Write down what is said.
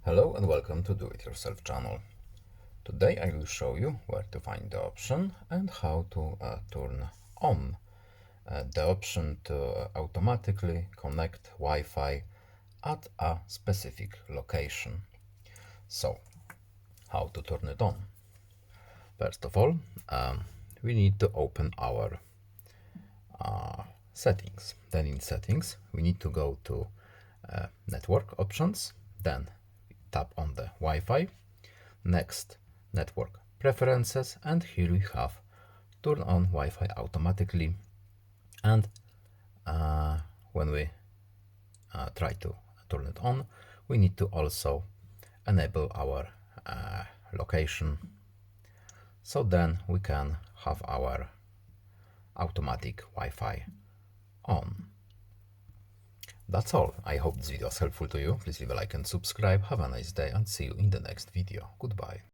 Hello and welcome to Do It Yourself channel. Today I will show you where to find the option and how to turn on the option to automatically connect Wi-Fi at a specific location. So, how to turn it on? First of all, we need to open our settings. Then in settings, we need to go to network options, then tap on the Wi-Fi, next network preferences, and here we have turn on Wi-Fi automatically. And when we try to turn it on, we need to also enable our location, so then we can have our automatic Wi-Fi on. That's all. I hope this video was helpful to you. Please leave a like and subscribe. Have a nice day and see you in the next video. Goodbye.